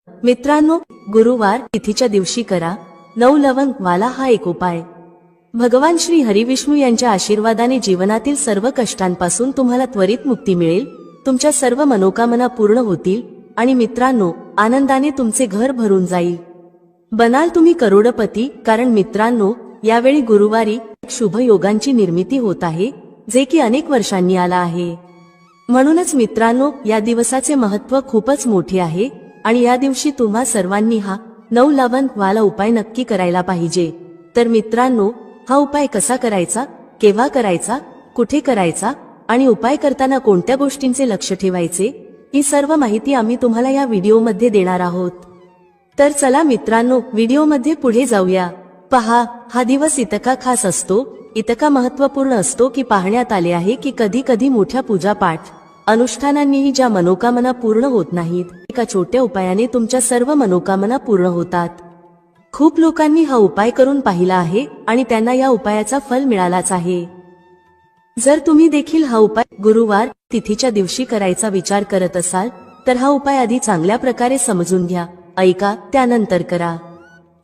मित्रांनो, गुरुवार तिथीच्या दिवशी करा 9 लवंग वाला हा एक उपाय। भगवान श्री हरिविष्णू यांच्या आशीर्वादाने जीवनातील सर्व कष्टांपासून तुम्हाला त्वरित मुक्ती मिळेल, तुमच्या सर्व मनोकामना पूर्ण होतील आणि मित्रांनो, आनंदाने तुमचे घर भरून जाईल। बनाल तुम्ही करोडपती, कारण मित्रांनो, यावेळी गुरुवारी शुभ योगांची निर्मिती होत आहे, जे की अनेक वर्षांनी आला आहे। म्हणूनच मित्रांनो, या दिवसाचे महत्त्व खूपच मोठे आहे आणि या दिवशी तुम्हा सर्वांनी हा 9 लवंग वाला उपाय नक्की करायला पाहिजे। तर मित्रांनो, हा उपाय कसा करायचा, केव्हा करायचा, कुठे करायचा आणि उपाय करताना कोणत्या गोष्टींचे लक्ष ठेवायचे, ही सर्व माहिती आम्ही तुम्हाला या व्हिडिओमध्ये देणार आहोत। तर चला मित्रांनो, व्हिडिओमध्ये पुढे जाऊया। पहा, हा दिवस इतका खास असतो, इतका महत्त्वपूर्ण असतो की पाहण्यात आले आहे की कधी कधी मोठ्या पूजापाठ अनुष्ठानांनीही ज्या मनोकामना पूर्ण होत नाहीत, एका छोट्या उपायाने तुमच्या सर्व मनोकामना पूर्ण होतात। खूप लोकांनी हा उपाय करून पाहिला आहे आणि त्यांना या उपायाचा फल मिळालाच आहे। जर तुम्ही देखील हा उपाय गुरुवार तिथीच्या दिवशी करायचा विचार करत असाल, तर हा उपाय आधी चांगल्या प्रकारे समजून घ्या, ऐका, त्यानंतर करा।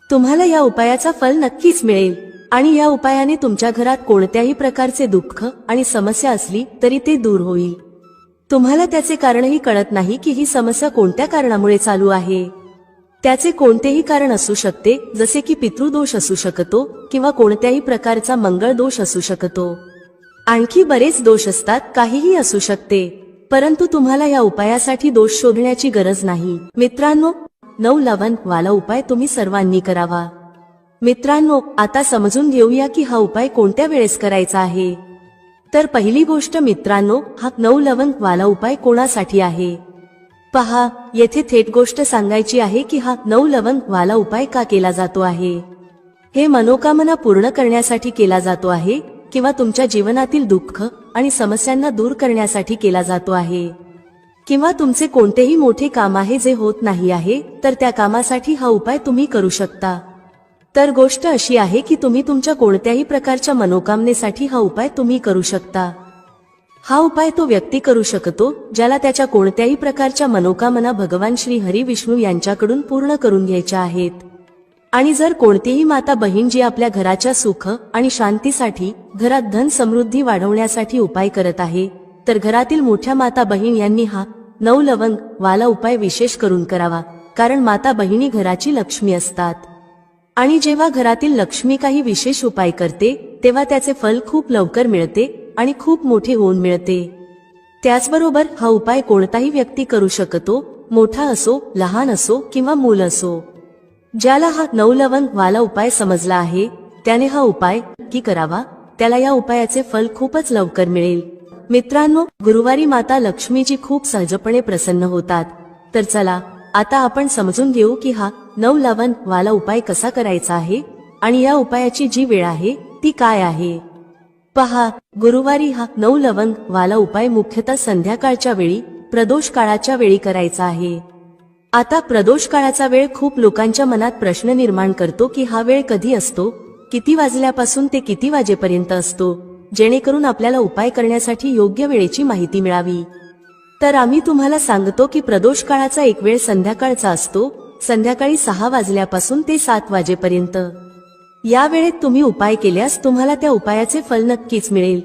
तुम्हाला या उपायाचा फल नक्कीच मिळेल आणि या उपायाने तुमच्या घरात कोणत्याही प्रकारचे दुःख आणि समस्या असली तरी ते दूर होईल। तुम्हाला त्याचे कारणही कळत नाही की ही समस्या कोणत्या कारणामुळे चालू आहे। त्याचे कोणतेही कारण असू शकते, जसे की पितृदोष असू शकतो किंवा कोणत्याही प्रकारचा मंगळ दोष असू शकतो, आणखी बरेच दोष असतात, काहीही असू शकते। परंतु तुम्हाला या उपायासाठी दोष शोधण्याची गरज नाही। मित्रांनो, 9 लवंग वाला उपाय तुम्ही सर्वांनी करावा। मित्रांनो, आता समजून घेऊया की हा उपाय कोणत्या वेळेस करायचा आहे। तर पहिली गोष्ट मित्रांनो, हा 9 लवंग वाला उपाय कोणासाठी आहे। पहा, येथे थेट गोष्ट सांगायची आहे की हा 9 लवंग वाला उपाय का केला जातो आहे। हे मनोकामना पूर्ण करण्यासाठी केला जातो आहे किंवा तुमच्या जीवनातील दुःख आणि समस्यांना दूर करण्यासाठी केला जातो आहे, किंवा तुमचे कोणतेही मोठे काम आहे जे होत नाही आहे, तर त्या कामासाठी हा उपाय तुम्ही करू शकता। तर गोष्ट अशी आहे की तुम्ही तुमच्या कोणत्याही प्रकारच्या मनोकामनेसाठी हा उपाय तुम्ही करू शकता। हा उपाय तो व्यक्ती करू शकतो ज्याला त्याच्या कोणत्याही प्रकारच्या मनोकामना भगवान श्री हरिविष्णू यांच्याकडून पूर्ण करून घ्यायच्या आहेत। आणि जर कोणतीही माता बहीण जी आपल्या घराच्या सुख आणि शांतीसाठी, घरात धन समृद्धी वाढवण्यासाठी उपाय करत आहे, तर घरातील मोठ्या माता बहीण यांनी हा 9 लवंग वाला उपाय विशेष करून करावा, कारण माता बहिणी घराची लक्ष्मी असतात आणि जेव्हा घरातील लक्ष्मी काही विशेष उपाय करते, तेव्हा त्याचे फल खूप लवकर मिळते आणि खूप मोठे होऊन मिळते। त्याचबरोबर हा उपाय कोणताही व्यक्ती करू शकतो, मोठा असो, लहान असो किंवा मूल असो। ज्याला हा 9 लवंग वाला उपाय समजला आहे, त्याने हा उपाय नक्की करावा, त्याला या उपायाचे फल खूपच लवकर मिळेल। मित्रांनो, गुरुवारी माता लक्ष्मीजी खूप सहजपणे प्रसन्न होतात। तर चला, आता आपण समजून घेऊ की हा 9 लवंग वाला उपाय कसा करायचा आहे आणि या उपायाची जी वेळ आहे ती काय आहे। पहा, गुरुवारी हा 9 लवंग वाला उपाय मुख्यतः संध्याकाळच्या वेळी, प्रदोष काळाच्या वेळी करायचा आहे। आता प्रदोष काळाचा वेळ खूप लोकांच्या मनात प्रश्न निर्माण करतो की हा वेळ कधी असतो, किती वाजल्यापासून ते किती वाजेपर्यंत असतो, जेणेकरून आपल्याला उपाय करण्यासाठी योग्य वेळेची माहिती मिळावी। तर आम्ही तुम्हाला सांगतो की प्रदोष काळाचा एक वेळ संध्याकाळचा असतो, संध्याकाळी 6 वाजल्यापासून ते 7 वाजेपर्यंत। या वेळेत तुम्ही उपाय केल्यास तुम्हाला त्या उपायाचे फल नक्कीच मिळेल।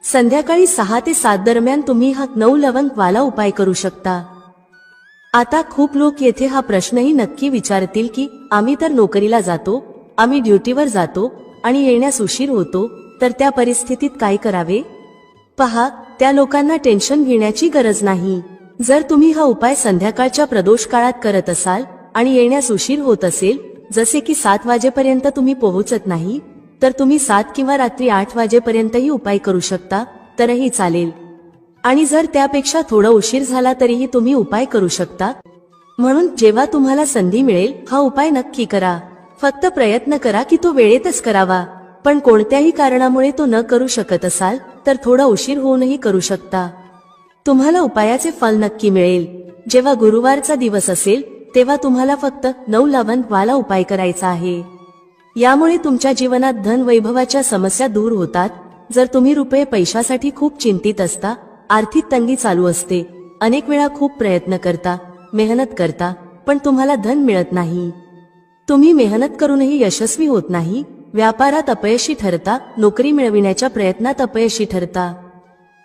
संध्याकाळी 6 ते 7 दरम्यान तुम्ही हा 9 लवंग वाला उपाय करू शकता। आता खूप लोक येथे हा प्रश्नही नक्की विचारतील की आम्ही तर नोकरीला जातो, आम्ही ड्युटीवर जातो आणि येण्यास उशीर होतो, तर त्या परिस्थितीत काय करावे। पहा, त्या लोकांना टेन्शन घेण्याची गरज नाही। जर तुम्ही हा उपाय संध्याकाळच्या प्रदोष काळात करत असाल आणि येण्यास उशीर होत असेल, जसे की 7 वाजेपर्यंत तुम्ही पोहोचत नाही, तर तुम्ही 7 किंवा रात्री 8 वाजेपर्यंतही उपाय करू शकता, तरही चालेल। आणि जर त्यापेक्षा थोडा उशीर झाला तरीही तुम्ही उपाय करू शकता। म्हणून जेव्हा तुम्हाला संधी मिळेल, हा उपाय नक्की करा। फक्त प्रयत्न करा की तो वेळेतच करावा, पण कोणत्याही कारणामुळे तो न करू शकत असाल, तर थोडा उशीर होऊनही करू शकता। तुम्हाला उपायाचे फल नक्की मिळेल। जेव्हा गुरुवारचा दिवस असेल, तेव्हा तुम्हाला फक्त 9 लवंग वाला उपाय करायचा आहे। यामुळे तुमच्या जीवनात धन वैभवाच्या समस्या दूर होतात। जर तुम्ही रुपये पैशासाठी खूप चिंतित असता, आर्थिक तंगी चालू असते, अनेक वेळा खूप प्रयत्न करता, मेहनत करता, पण तुम्हाला धन मिळत नाही. तुम्ही मेहनत करूनही यशस्वी होत नाही. व्यापारात अपयशी ठरता, नोकरी मिळविण्याच्या प्रयत्नात अपयशी ठरता.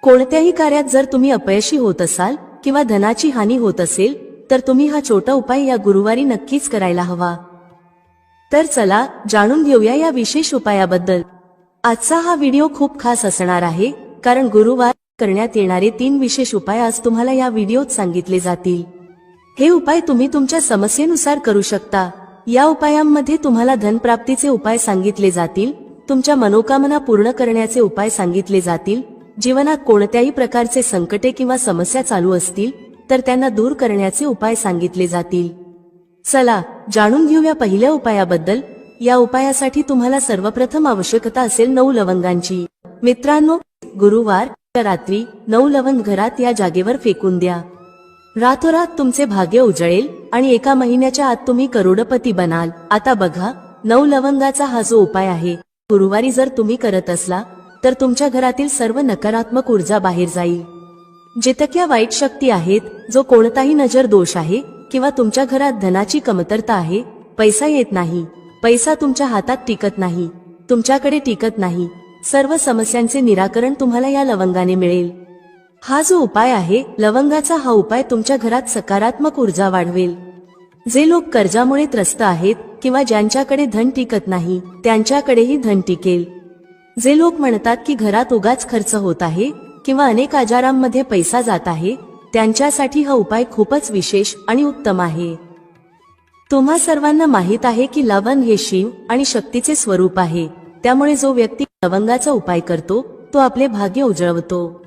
कोणत्याही कार्यात जर तुम्ही अपयशी होत असाल किंवा धनाची हानी होत असेल तर तुम्ही हा छोटा उपाय या गुरुवारी नक्कीच करायला हवा. तर चला जाणून घेऊया या विशेष उपायाबद्दल. आजचा हा व्हिडिओ खूप खास असणार आहे, कारण गुरुवार करण्यात येणारे 3 विशेष उपाय आज तुम्हाला या व्हिडिओत सांगितले जातील. हे उपाय तुम्ही तुमच्या समस्येनुसार करू शकता. या उपायांमध्ये तुम्हाला धनप्राप्तीचे उपाय सांगितले जातील, तुमच्या मनोकामना पूर्ण करण्याचे उपाय सांगितले जातील. जीवनात कोणत्याही प्रकारचे संकटे किंवा समस्या चालू असतील तर त्यांना दूर करण्याचे उपाय सांगितले जातील. चला जाणून घेऊया पहिल्या उपायाबद्दल. या उपायासाठी तुम्हाला सर्वप्रथम आवश्यकता असेल 9 लवंगांची. मित्रांनो, गुरुवार रात्री 9 लवंग घरात या जागेवर फेकून द्या. रातोरात तुमचे भाग्य उजळेल आणि एका महिन्याच्या आत तुम्ही करोडपती बनाल. आता बघा, 9 लवंगाचा हा जो उपाय आहे, गुरुवारी जर तुम्ही करत असला तर तुमच्या घरातील सर्व नकारात्मक ऊर्जा बाहेर जाईल. जितक्या वाईट शक्ती आहेत, जो कोणताही नजर दोष आहे किंवा तुमच्या घरात धनाची कमतरता आहे, पैसा येत नाही, पैसा तुमच्या हातात टिकत नाही, तुमच्याकडे टिकत नाही, सर्व समस्यांचे निराकरण तुम्हाला या लवंगाने मिळेल. हा जो उपाय आहे, लवंगाचा हा उपाय तुमच्या घरात सकारात्मक ऊर्जा वाढवेल. जे लोक कर्जामुळे त्रस्त आहेत किंवा ज्यांच्याकडे धन टिकत नाही, त्यांच्याकडेही धन टिकेल. जे लोक म्हणतात की घरात उगाच खर्च होत आहे किंवा अनेक आजारांमध्ये पैसा जात आहे, त्यांच्यासाठी हा उपाय खूपच विशेष आणि उत्तम आहे. तुम्हा सर्वांना माहित आहे की लवंग हे शिव आणि शक्तीचे स्वरूप आहे. त्यामुळे जो व्यक्ती लवंगाचा उपाय करतो तो आपले भाग्य उजळवतो.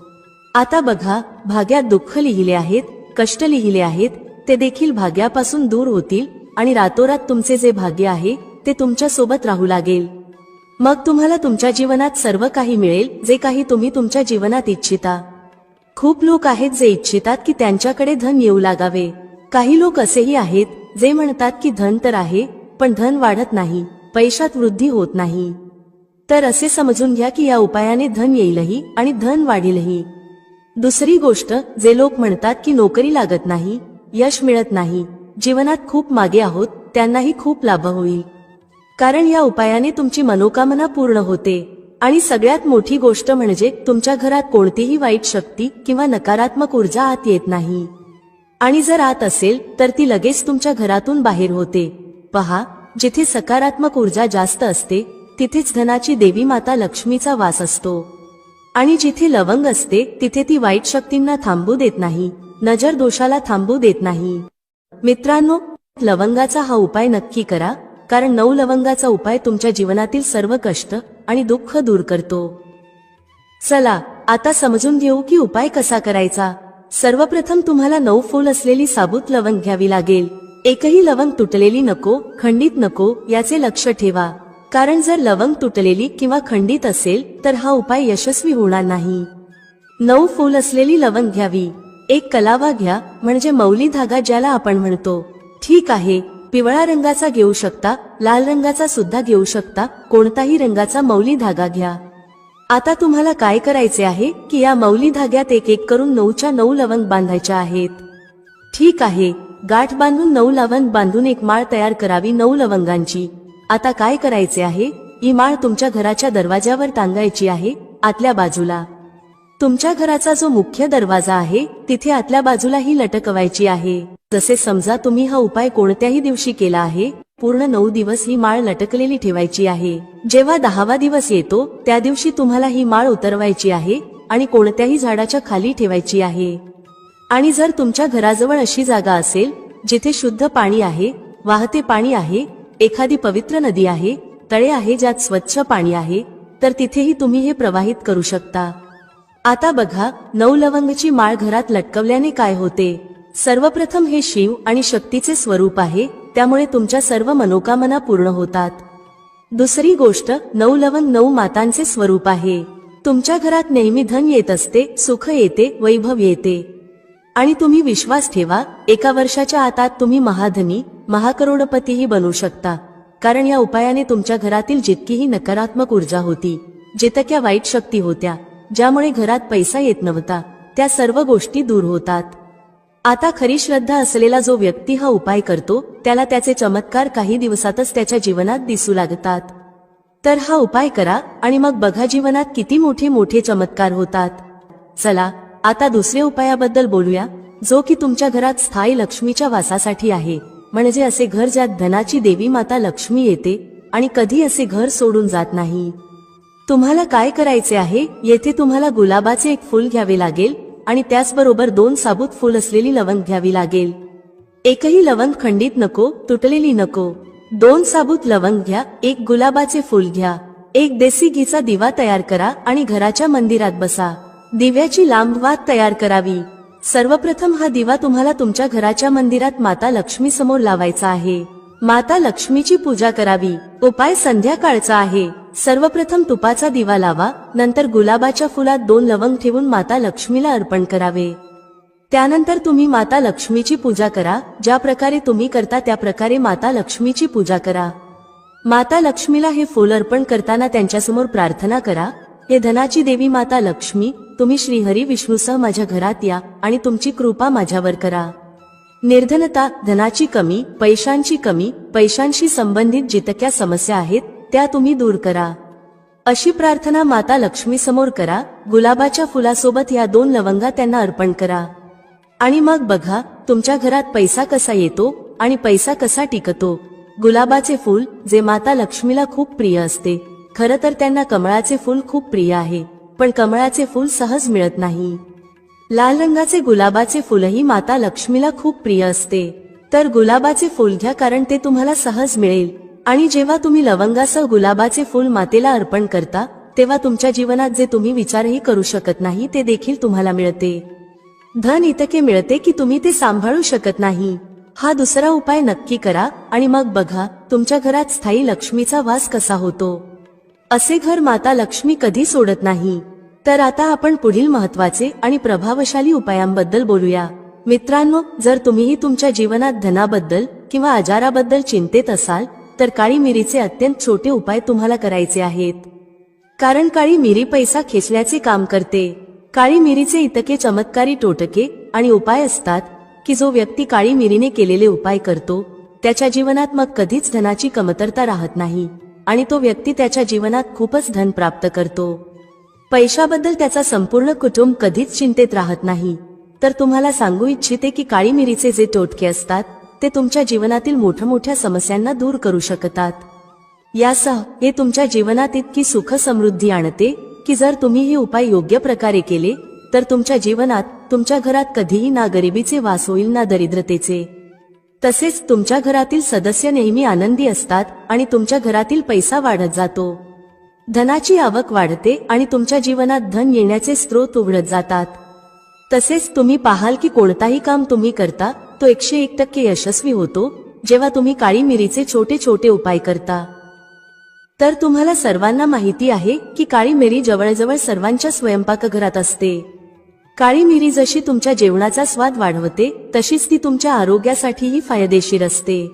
आता बघा, भाग्यात दुःख लिहिले आहेत, कष्ट लिहिले आहेत, ते देखील भाग्यापासून दूर होतील आणि रातोरात तुमचे जे भाग्य आहे ते तुमच्या सोबत राहू लागेल. मग तुम्हाला तुमच्या जीवनात सर्व काही मिळेल जे काही तुम्ही तुमच्या जीवनात इच्छिता. खूप लोक आहेत जे इच्छितात की त्यांच्याकडे धन येऊ लागावे. काही लोक असेही आहेत जे म्हणतात की धन तर आहे पण धन वाढत नाही, पैशात वृद्धी होत नाही. तर असे समजून घ्या की या उपायाने धन येईलही आणि धन वाढीलही. दुसरी गोष्ट, जे लोक म्हणतात की नोकरी लागत नाही, यश मिळत नाही, जीवनात खूप मागे आहोत, त्यांनाही खूप लाभ होईल. कारण या उपायाने तुमची मनोकामना पूर्ण होते. आणि सगळ्यात मोठी गोष्ट म्हणजे तुमच्या घरात कोणतीही वाईट शक्ती किंवा नकारात्मक ऊर्जा आत येत नाही. आणि जर आत असेल तर ती लगेच तुमच्या घरातून बाहेर होते. पहा, जिथे सकारात्मक ऊर्जा जास्त असते तिथेच धनाची देवी माता लक्ष्मीचा वास असतो. आणि जिथे लवंग असते तिथे ती वाईट शक्तींना थांबू देत नाही, नजर दोषाला थांबू देत नाही. मित्रांनो, लवंगाचा हा उपाय नक्की करा, कारण 9 लवंगाचा उपाय तुमच्या जीवनातील सर्व कष्ट आणि दुःख दूर करतो. चला आता समजून घेऊ की उपाय कसा करायचा. सर्वप्रथम तुम्हाला 9 फूल असलेली साबूत लवंग घ्यावी लागेल. एकही लवंग तुटलेली नको, खंडित नको याचे लक्ष ठेवा. कारण जर लवंग तुटलेली किंवा खंडित असेल तर हा उपाय यशस्वी होणार नाही. 9 फूल असलेली लवंग घ्यावी. एक कलावा घ्या, म्हणजे मौली धागा ज्याला आपण म्हणतो. ठीक आहे, पिवळा रंगाचा घेऊ शकता, लाल रंगाचा सुद्धा घेऊ शकता, कोणताही रंगाचा मौली धागा घ्या. आता तुम्हाला काय करायचे आहे की या मौली धाग्यात एक एक करून 9च्या 9 लवंग बांधायच्या आहेत. ठीक आहे, गाठ बांधून 9 लवंग बांधून एक माळ तयार करावी 9 लवंगांची. आता काय करायचे आहे, ही माळ तुमच्या घराच्या दरवाज्यावर टांगायची आहे, आतल्या बाजूला. तुमच्या घराचा जो मुख्य दरवाजा आहे तिथे आतल्या बाजूला ही लटकवायची आहे. जसे समजा तुम्ही हा उपाय कोणत्याही दिवशी केला आहे, पूर्ण 9 दिवस ही माळ लटकलेली ठेवायची आहे. जेव्हा 10वा दिवस येतो त्या दिवशी तुम्हाला ही माळ उतरवायची आहे आणि कोणत्याही झाडाच्या खाली ठेवायची आहे. आणि जर तुमच्या घराजवळ अशी जागा असेल जिथे शुद्ध पाणी आहे, वाहते पाणी आहे, एखादी पवित्र नदी आहे, तळे आहे ज्यात स्वच्छ पाणी आहे, तर तिथेही तुम्ही हे प्रवाहित करू शकता. आता बघा, 9 लवंगची माळ घरात लटकवल्याने काय होते. सर्वप्रथम हे शिव आणि शक्तीचे स्वरूप आहे, त्यामुळे तुमच्या सर्व मनोकामना पूर्ण होतात. दुसरी गोष्ट, 9 लवंग 9 मातांचे स्वरूप आहे. तुमच्या घरात नेहमी धन येत असते, सुख येते, वैभव येते. आणि तुम्ही विश्वास ठेवा, एका वर्षाच्या आतात तुम्ही महाधनी, महाकरोडपतीही बनू शकता. कारण या उपायाने तुमच्या घरातील जितकीही नकारात्मक ऊर्जा होती, जितक्या वाईट शक्ती होत्या, ज्यामुळे घरात पैसा येत नव्हता, त्या सर्व गोष्टी दूर होतात. आता खरी श्रद्धा असलेला जो व्यक्ती हा उपाय करतो त्याला त्याचे चमत्कार काही दिवसातच त्याच्या जीवनात दिसू लागतात. तर हा उपाय करा आणि मग बघा जीवनात किती मोठे मोठे चमत्कार होतात. चला आता दुसऱ्या उपायाबद्दल बोलूया, जो की तुमच्या घरात स्थायी लक्ष्मीच्या वासासाठी आहे. म्हणजे असे घर ज्यात धनाची देवी माता लक्ष्मी येते आणि कधी असे घर सोडून जात नाही. तुम्हाला काय करायचे आहे, येथे तुम्हाला गुलाबाचे एक फूल घ्यावे लागेल आणि त्याचबरोबर 2 साबूत फूल असलेली लवंग घ्यावी लागेल. एकही लवंग खंडित नको, तुटलेली नको. 2 साबूत लवंग घ्या, एक गुलाबाचे फूल घ्या, एक देसी घीचा दिवा तयार करा आणि घराच्या मंदिरात बसा. दिव्याची लांब वात तयार करावी. सर्वप्रथम हा दिवा तुम्हाला तुमच्या घराच्या मंदिरात माता लक्ष्मी समोर लावायचा आहे. माता लक्ष्मीची पूजा करावी. उपाय संध्याकाळचा आहे. सर्वप्रथम तुपाचा दिवा लावा, नंतर गुलाबाच्या फुलात 2 लवंग ठेवून माता लक्ष्मीला अर्पण करावे. त्यानंतर तुम्ही माता लक्ष्मीची पूजा करा. ज्या प्रकारे तुम्ही करता त्या प्रकारे माता लक्ष्मीची पूजा करा. माता लक्ष्मीला हे फूल अर्पण करताना त्यांच्यासमोर प्रार्थना करा, हे धनाची देवी माता लक्ष्मी, तुम्ही श्री हरी विष्णूसह माझ्या घरात या आणि तुमची कृपा माझ्यावर करा. निर्धनता, धनाची कमी, पैशांशी संबंधित जितक्या समस्या आहेत त्या तुम्ही दूर करा. अशी प्रार्थना माता लक्ष्मी समोर करा. गुलाबाच्या फुलासोबत या 2 लवंगा त्यांना अर्पण करा. आणि मग बघा तुमच्या घरात पैसा कसा येतो आणि पैसा कसा टिकतो. गुलाबाचे फूल जे माता लक्ष्मीला खूप प्रिय असते. खरं तर त्यांना कमळाचे फूल खूप प्रिय आहे, पण कमळाचे फूल सहज मिळत नाही. लाल रंगाचे गुलाबाचे फूलही माता लक्ष्मीला खूप प्रिय असते. तर गुलाबाचे फूल घ्या, कारण ते तुम्हाला सहज मिळेल. आणि जेव्हा तुम्ही लवंगासह गुलाबाचे फूल मातेला अर्पण करता तेव्हा तुमच्या जीवनात जे तुम्ही विचारही करू शकत नाही ते देखील तुम्हाला मिळते. धन इतके मिळते की तुम्ही ते सांभाळू शकत नाही. हा दुसरा उपाय नक्की करा आणि मग बघा तुमच्या घरात स्थायी लक्ष्मीचा वास कसा होतो. असे घर माता लक्ष्मी कधी सोडत नाही. तर आता आपण पुढील महत्त्वाचे आणि प्रभावशाली उपायांबद्दल बोलूया. मित्रांनो, जर तुम्हीही तुमच्या जीवनात धनाबद्दल किंवा आजाराबद्दल चिंतेत असाल तर काळी मिरीचे अत्यंत छोटे उपाय तुम्हाला करायचे आहेत. कारण काळी मिरी पैसा खेचण्याचे काम करते. काळी मिरीचे इतके चमत्कारी टोटके आणि उपाय असतात की जो व्यक्ती काळी मिरीने केलेले उपाय करतो त्याच्या जीवनात मग कधीच धनाची कमतरता राहत नाही आणि तो व्यक्ती त्याच्या जीवनात खूपच धन प्राप्त करतो. पैशाबद्दल त्याचा संपूर्ण कुटुंब कधीच चिंतेत राहत नाही. तर तुम्हाला सांगू इच्छिते की काळी मिरीचे जे टोटके असतात ते तुमच्या जीवनातील मोठ्या समस्यांना दूर करू शकतात. यासह हे तुमच्या जीवनात इतकी सुख समृद्धी आणते की जर तुम्ही हे उपाय योग्य प्रकारे केले तर तुमच्या जीवनात, तुमच्या घरात कधीही ना गरिबीचे वास होईल ना दरिद्रतेचे. तसेच तुमच्या घरातील सदस्य नेहमी आनंदी असतात आणि तुमच्या घरातील पैसा वाढत जातो. धनाची आवक वाढते आणि तुमच्या जीवनात धन येण्याचे स्रोत उघडत जातात. तसेच तुम्ही पाहाल की कोणताही काम तुम्ही करता तो 101% यशस्वी होतो जेव्हा तुम्ही काळी मिरीचे छोटे छोटे उपाय करता. तर तुम्हाला सर्वांना माहिती आहे की काळी मिरी जवळजवळ सर्वांच्या स्वयंपाकघरात असते. काळी मिरी जशी तुमच्या जेवणाचा स्वाद वाढवते तशीच ती तुमच्या आरोग्यासाठीही फायदेशीर असते.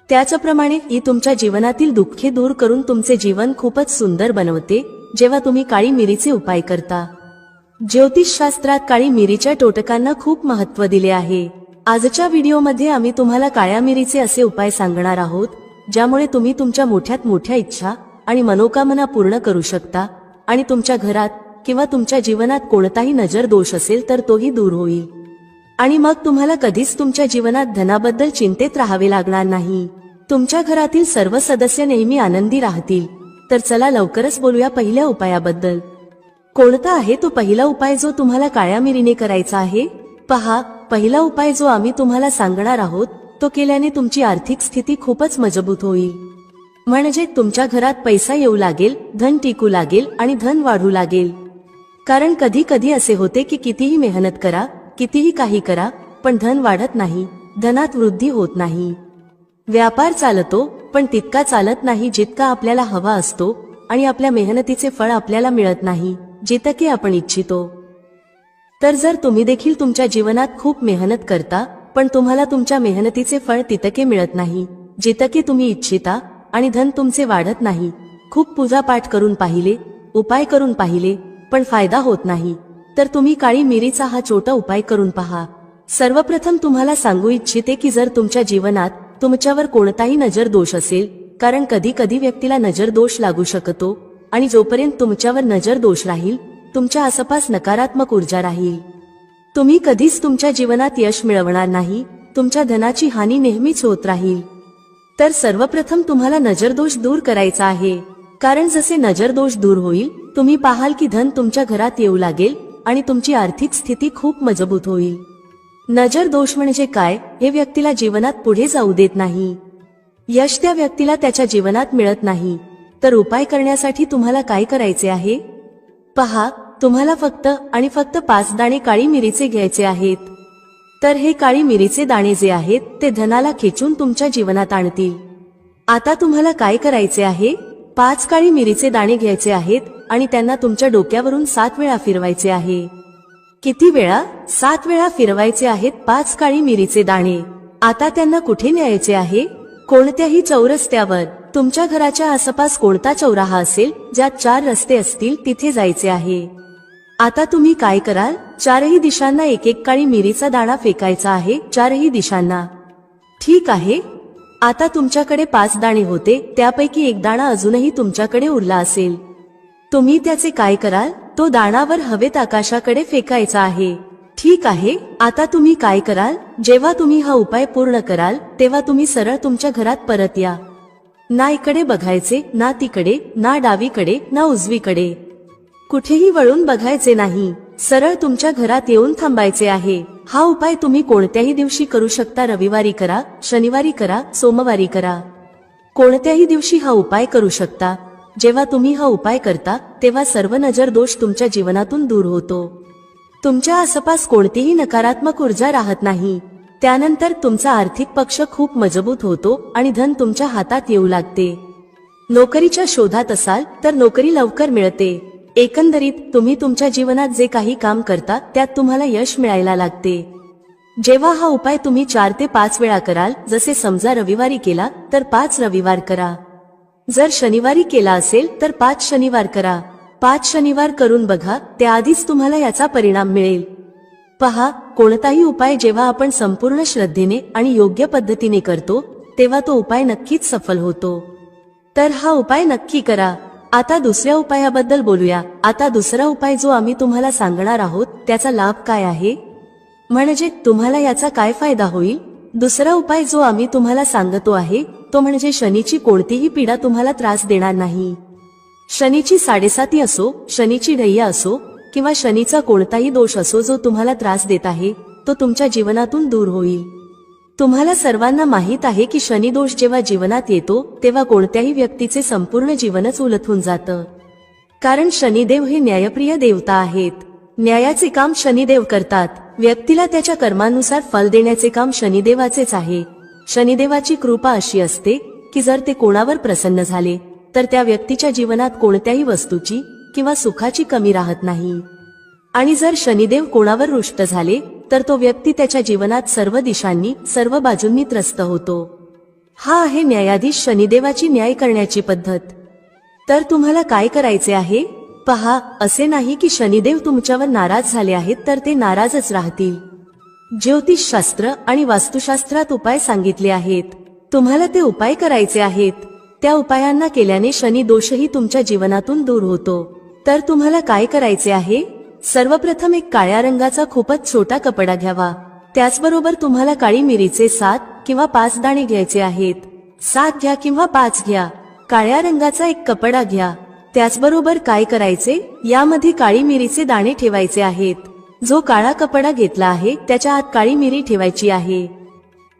त्याचप्रमाणे ही तुमच्या जीवनातील दुःखे दूर करून तुमचे जीवन खूपच सुंदर बनवते जेव्हा तुम्ही काळी मिरीचे उपाय करता. ज्योतिषशास्त्रात काळी मिरीच्या टोटकांना खूप महत्त्व दिले आहे. आजच्या व्हिडिओमध्ये आम्ही तुम्हाला काळ्या मिरीचे असे उपाय सांगणार आहोत ज्यामुळे तुम्ही तुमच्या मोठ्यात मोठ्या इच्छा आणि मनोकामना पूर्ण करू शकता आणि तुमच्या घरात किंवा तुमच्या जीवनात कोणताही नजर दोष असेल तर तोही दूर होईल. आणि मग तुम्हाला कधीच तुमच्या जीवनात धनाबद्दल चिंतेत राहावे लागणार नाही. तुमच्या घरातील सर्व सदस्य नेहमी आनंदी राहतील. तर चला लवकरच बोलूया पहिल्या उपायाबद्दल. कोणता आहे तो पहिला उपाय जो तुम्हाला काळ्या मिरीने करायचा आहे? पहा, पहिला उपाय जो आम्ही तुम्हाला सांगणार आहोत तो केल्याने तुमची आर्थिक स्थिती खूपच मजबूत होईल. म्हणजे तुमच्या घरात पैसा येऊ लागेल, धन टिकू लागेल आणि धन वाढू लागेल. कारण कधी कधी असे होते की कितीही मेहनत करा, कितीही काही करा, पण धन वाढत नाही, धनात वृद्धी होत नाही. व्यापार चालतो पण तितका चालत नाही जितका आपल्याला हवा असतो आणि आपल्या मेहनतीचे फळ आपल्याला मिळत नाही जितके आपण इच्छितो. तर जर तुम्ही देखील तुमच्या जीवनात खूप मेहनत करता पण तुम्हाला तुमच्या मेहनतीचे फळ तितके मिळत नाही जितके तुम्ही इच्छिता आणि धन तुमचे वाढत नाही, खूप पूजापाठ करून पाहिले, उपाय करून पाहिले पण फायदा होत नाही, तर तुम्ही काळी मिरीचा हा छोटा उपाय करून पहा. सर्वप्रथम तुम्हाला सांगू इच्छिते की जर तुमच्या जीवनात तुमच्यावर कोणताही नजर दोष असेल, कारण कधी कधी व्यक्तीला नजर दोष लागू शकतो, आणि जोपर्यंत तुमच्यावर नजर दोष राहील तुमच्या आसपास नकारात्मक ऊर्जा राहील, तुम्ही कधीच तुमच्या जीवनात यश मिळवणार नाही, तुमच्या धनाची हानी नेहमीच होत राहील। तर सर्वप्रथम तुम्हाला नजरदोष दूर करायचा आहे, कारण जसे नजरदोष दूर होईल तुम्ही पाहाल की धन तुमच्या घरात येऊ लागेल आणि तुमची आर्थिक स्थिती खूप मजबूत होईल। नजर दोष म्हणजे काय हे व्यक्तीला जीवनात पुढे जाऊ देत नाही, यश त्या व्यक्तीला त्याच्या जीवनात मिळत नाही। तर उपाय करण्यासाठी तुम्हाला काय करायचे आहे पहा, तुम्हाला फक्त आणि फक्त 5 दाणे काळी मिरीचे घ्यायचे आहेत। तर हे काळी मिरीचे दाणे जे आहेत ते धनाला खेचून तुमच्या जीवनात आणतील। आता तुम्हाला काय करायचे आहे, 5 काळी मिरीचे दाणे घ्यायचे आहेत आणि त्यांना तुमच्या डोक्यावरून 7 वेळा फिरवायचे आहे। किती वेळा? 7 वेळा फिरवायचे आहेत 5 काळी मिरीचे दाणे। आता त्यांना कुठे न्यायचे आहे? कोणत्याही चौरस्त्यावर, तुमच्या घराच्या आसपास कोणता चौराहा असेल ज्यात 4 रस्ते असतील तिथे जायचे आहे। आता तुम्ही काय कराल, 4ही दिशांना एक एक काळी मिरीचा दाणा फेकायचा आहे, 4ही दिशांना। ठीक आहे, आता तुमच्याकडे 5 दाणे होते, त्यापैकी एक दाणा अजूनही तुमच्याकडे उरला असेल, तुम्ही त्याचे काय कराल, तो दाणावर हवेत आकाशाकडे फेकायचा आहे। ठीक आहे, आता तुम्ही काय कराल, जेव्हा तुम्ही हा उपाय पूर्ण कराल तेव्हा तुम्ही सरळ तुमच्या घरात परत या। ना इकडे बघायचे, ना तिकडे, ना डावीकडे, ना उजवीकडे, कुठेही वळून बघायचे नाही, सरळ तुमच्या घरात येऊन थांबायचे आहे। हा उपाय तुम्ही कोणत्याही दिवशी करू शकता, रविवारी करा, शनिवारी करा, सोमवारी करा, कोणत्याही दिवशी हा उपाय करू शकता। जेव्हा तुम्ही हा उपाय करता तेव्हा सर्व नजर दोष तुमच्या जीवनातून दूर होतो, तुमच्या आसपास कोणतीही नकारात्मक ऊर्जा राहत नाही। त्यानंतर तुमचा आर्थिक पक्ष खूप मजबूत होतो आणि धन तुमच्या हातात येऊ लागते। नोकरीच्या शोधात असाल तर नोकरी लवकर मिळते। एकंदरीत तुम्ही तुमच्या जीवनात जे काही काम करता त्यात तुम्हाला यश मिळायला लागते। जेव्हा हा उपाय तुम्ही 4 ते 5 वेळा कराल, जसे समजा रविवारी केला तर 5 रविवार करा, जर शनिवारी केला असेल तर 5 शनिवार करा, 5 शनिवार करून बघा, त्याआधीच तुम्हाला याचा परिणाम मिळेल। पहा, कोणताही उपाय जेव्हा आपण संपूर्ण श्रद्धेने आणि योग्य पद्धतीने करतो तेव्हा तो उपाय नक्कीच सफल होतो। तर हा उपाय नक्की करा। आता दुसऱ्या उपायाबद्दल बोलूया। आता दुसरा उपाय जो आम्ही तुम्हाला सांगणार आहोत त्याचा लाभ काय आहे, म्हणजे तुम्हाला याचा काय फायदा होईल। दुसरा उपाय जो आम्ही तुम्हाला सांगतो आहे तो म्हणजे शनीची कोणतीही पीडा तुम्हाला त्रास देणार नाही। शनीची 7.5 असो, शनीची ढैया असो किंवा शनीचा कोणताही दोष असो जो तुम्हाला त्रास देत आहे तो तुमच्या जीवनातून दूर होईल। तुम्हाला सर्वांना माहित आहे की शनी दोष जेव्हा जीवनात येतो तेव्हा कोणत्याही व्यक्तीचे संपूर्ण जीवनच उलथून जातं, कारण शनिदेव हे न्यायप्रिय देवता आहेत। न्यायाचे काम शनिदेव करतात, व्यक्तीला त्याच्या कर्मानुसार फल देण्याचे काम शनिदेवाचेच आहे। शनिदेवाची कृपा अशी असते की जर ते कोणावर प्रसन्न झाले तर त्या व्यक्तीच्या जीवनात कोणत्याही वस्तूची किंवा सुखाची कमी राहत नाही, आणि जर शनिदेव कोणावर रुष्ट झाले तर तो व्यक्ती त्याच्या जीवनात सर्व दिशांनी, सर्व बाजूंनी त्रस्त होतो। हा आहे न्यायाधीश शनिदेवाची न्याय करण्याची पद्धत। तर तुम्हाला काय करायचे आहे पहा, असे नाही की शनिदेव तुमच्यावर नाराज झाले आहेत तर ते नाराजच राहतील। ज्योतिषशास्त्र आणि वास्तुशास्त्रात उपाय सांगितले आहेत, तुम्हाला ते उपाय करायचे आहेत। त्या उपायांना केल्याने शनी दोषही तुमच्या जीवनातून दूर होतो। तर तुम्हाला काय करायचे आहे, सर्वप्रथम एक काळ्या रंगाचा खूपच छोटा कपडा घ्यावा, त्याचबरोबर तुम्हाला काळी मिरीचे 7 किंवा 5 दाणे घ्यायचे आहेत। 7 घ्या किंवा 5 घ्या, काळ्या रंगाचा एक कपडा घ्या। त्याचबरोबर काय करायचे, यामध्ये काळी मिरीचे दाणे ठेवायचे आहेत। जो काळा कपडा घेतला आहे त्याच्या आत काळी मिरी ठेवायची आहे,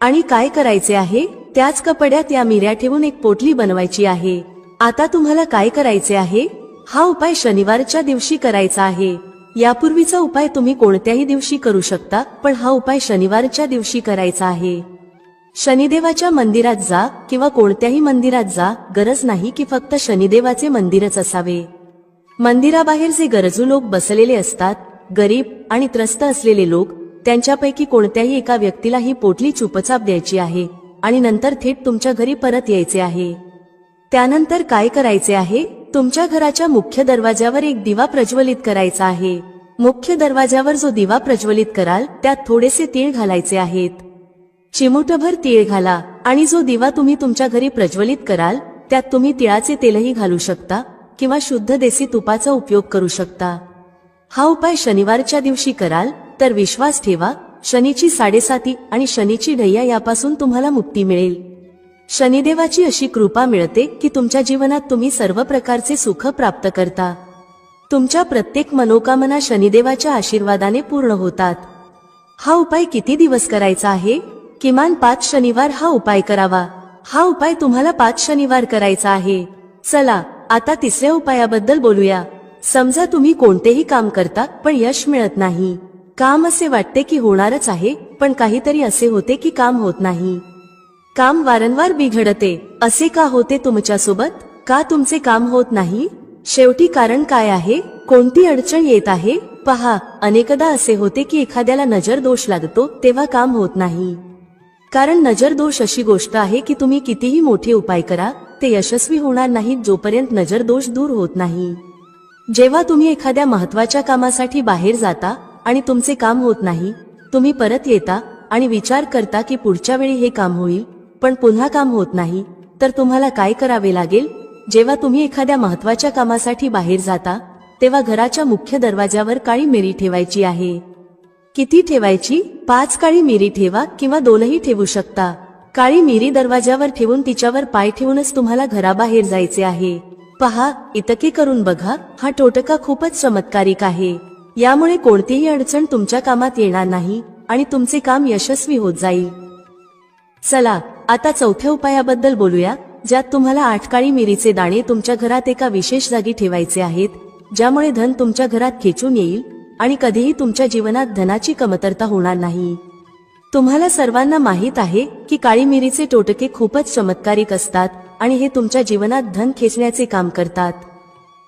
आणि काय करायचे आहे, त्याच कपड्यात या मिऱ्या ठेवून एक पोटली बनवायची आहे। आता तुम्हाला काय करायचे आहे, हा उपाय शनिवारच्या दिवशी करायचा आहे। यापूर्वीचा उपाय तुम्ही कोणत्याही दिवशी करू शकता, पण हा उपाय शनिवारच्या दिवशी करायचा आहे। शनिदेवाच्या मंदिरात जा किंवा कोणत्याही मंदिरात जा, गरज नाही की फक्त शनिदेवाचे मंदिरच असावे। मंदिराबाहेर जे गरजू लोक बसलेले असतात, गरीब आणि त्रस्त असलेले लोक, त्यांच्यापैकी कोणत्याही एका व्यक्तीला ही पोटली चुपचाप द्यायची आहे आणि नंतर थेट तुमच्या घरी परत यायचे आहे। त्यानंतर काय करायचे आहे, तुमच्या घराच्या मुख्य दरवाजावर एक दिवा प्रज्वलित करायचा आहे। मुख्य दरवाजावर जो दिवा प्रज्वलित कराल त्यात थोडेसे तीळ घालायचे आहेत. चिमूटभर तीळ घाला आणि जो दिवा तुम्ही तुमच्या घरी प्रज्वलित कराल त्यात तुम्ही तिळाचे तेलही घालू शकता किंवा शुद्ध देसी तुपाचा उपयोग करू शकता. हा उपाय शनिवारच्या दिवशी कराल तर विश्वास ठेवा, शनीची 7.5 आणि शनीची ढैया यापासून तुम्हाला मुक्ती मिळेल. शनिदेवाची अशी कृपा मिळते की तुमच्या जीवनात तुम्ही सर्व प्रकारचे सुख प्राप्त करता. तुमच्या प्रत्येक मनोकामना शनिदेवाच्या आशीर्वादाने पूर्ण होतात. हा उपाय किती दिवस करायचा आहे? किमान 5 शनिवार हा उपाय करावा. हा उपाय तुम्हाला 5 शनिवार करायचा आहे. चला आता तिसऱ्या उपायाबद्दल बोलूया. समजा तुम्ही कोणतेही काम करता पण यश मिळत नाही. काम असे वाटते की होणारच आहे पण काहीतरी असे होते की काम होत नाही. काम वारंवार बिघडते. असे का होते तुमच्यासोबत? का तुमचे काम होत नाही? शेवटी कारण काय आहे? कोणती अडचण येत आहे? पहा, अनेकदा असे होते की एखाद्याला नजर दोष लागतो तेव्हा काम होत नाही. कारण नजर दोष अशी गोष्ट आहे की तुम्ही कितीही मोठे उपाय करा ते यशस्वी होणार नाहीत जोपर्यंत नजर दोष दूर होत नाही. जेव्हा तुम्ही एखाद्या महत्त्वाच्या कामासाठी बाहेर जाता आणि तुमचे काम होत नाही, तुम्ही परत येता आणि विचार करता की पुढच्या वेळी हे काम होईल, पण पुन्हा काम होत नाही, तर तुम्हाला काय करावे लागेल? जेव्हा तुम्ही एखाद्या महत्त्वाच्या कामासाठी बाहेर जाता तेव्हा घराच्या मुख्य दरवाजावर काळी मिरी ठेवायची आहे. किती ठेवायची? 5 काळी मिरी ठेवा किंवा 2ही ठेवू शकता. काळी मिरी दरवाजावर ठेवून तिच्यावर पाय ठेवूनच तुम्हाला घराबाहेर जायचे आहे. पहा, इतके करून बघा, हा टोटका खूपच चमत्कारिक आहे. यामुळे कोणतीही अडचण तुमच्या कामात येणार नाही आणि तुमचे काम यशस्वी होत जाईल. चला आता चौथ्या उपायाबद्दल बोलूया, ज्यात तुम्हाला 8 काळी मिरीचे दाणे तुमच्या घरात एका विशेष जागी ठेवायचे आहेत, ज्यामुळे धन तुमच्या घरात खेचून येईल आणि कधीही तुमच्या जीवनात धनाची कमतरता होणार नाही. तुम्हाला सर्वांना माहित आहे की काळी मिरीचे टोटके खूपच चमत्कारिक असतात आणि हे तुमच्या जीवनात धन खेचण्याचे काम करतात.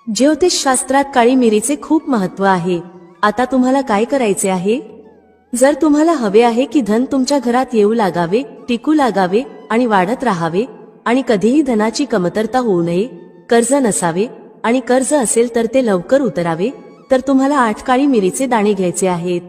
ज्योतिषशास्त्रात काळी मिरीचे खूप महत्त्व आहे. आता तुम्हाला काय करायचे आहे? जर तुम्हाला हवे आहे की धन तुमच्या घरात येऊ लागावे, टिकू लागावे आणि वाढत राहावे आणि कधीही धनाची कमतरता होऊ नये, कर्ज नसावे आणि कर्ज असेल तर ते लवकर उतरावे, तर तुम्हाला 8 काळी मिरीचे दाणे घ्यायचे आहेत.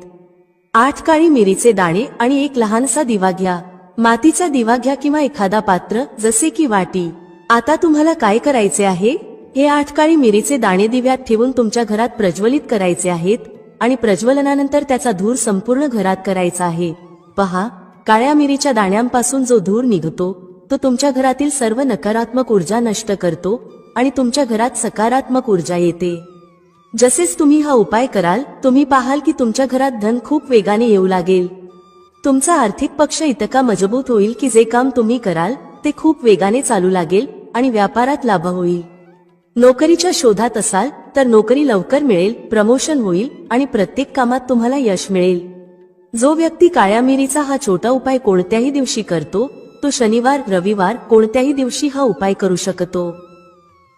8 काळी मिरीचे दाणे आणि एक लहानसा दिवा घ्या. मातीचा दिवा घ्या किंवा एखादा पात्र जसे की वाटी. आता तुम्हाला काय करायचे आहे? हे 8 काळी मिरीचे दाणे दिव्यात ठेवून तुमच्या घरात प्रज्वलित करायचे आहेत आणि प्रज्वलनानंतर त्याचा धूर संपूर्ण घरात करायचा आहे. पहा, काळ्या मिरीच्या दाण्यांपासून जो धूर निघतो तो तुमच्या घरातील सर्व नकारात्मक ऊर्जा नष्ट करतो आणि तुमच्या घरात सकारात्मक ऊर्जा येते. जसेच तुम्ही हा उपाय कराल, तुम्ही पाहाल की तुमच्या घरात धन खूप वेगाने येऊ लागेल. तुमचा आर्थिक पक्ष इतका मजबूत होईल की जे काम तुम्ही कराल ते खूप वेगाने चालू लागेल आणि व्यापारात लाभ होईल. नोकरीच्या शोधात असाल तर नोकरी लवकर मिळेल, प्रमोशन होईल आणि प्रत्येक कामात तुम्हाला यश मिळेल. जो व्यक्ती काळ्या मिरीचा हा छोटा उपाय कोणत्याही दिवशी करतो तो शनिवार, रविवार कोणत्याही दिवशी हा उपाय करू शकतो.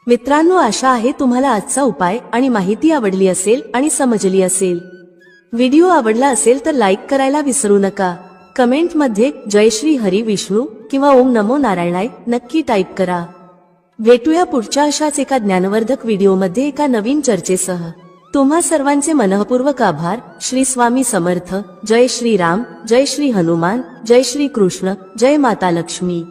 मित्रांनो, आशा आहे तुम्हाला आजचा उपाय आणि माहिती आवडली असेल आणि समजली असेल. व्हिडिओ आवडला असेल तर लाईक करायला विसरू नका. कमेंटमध्ये जय श्री हरी विष्णू किंवा ओम नमो नारायणाय नक्की टाईप करा. भेटूया पुढच्या अशाच एका ज्ञानवर्धक व्हिडिओमध्ये एका नवीन चर्चेसह. तुम्हा सर्वांचे मनःपूर्वक आभार. श्री स्वामी समर्थ. जय श्री राम, जय श्री हनुमान, जय श्री कृष्ण, जय माता लक्ष्मी.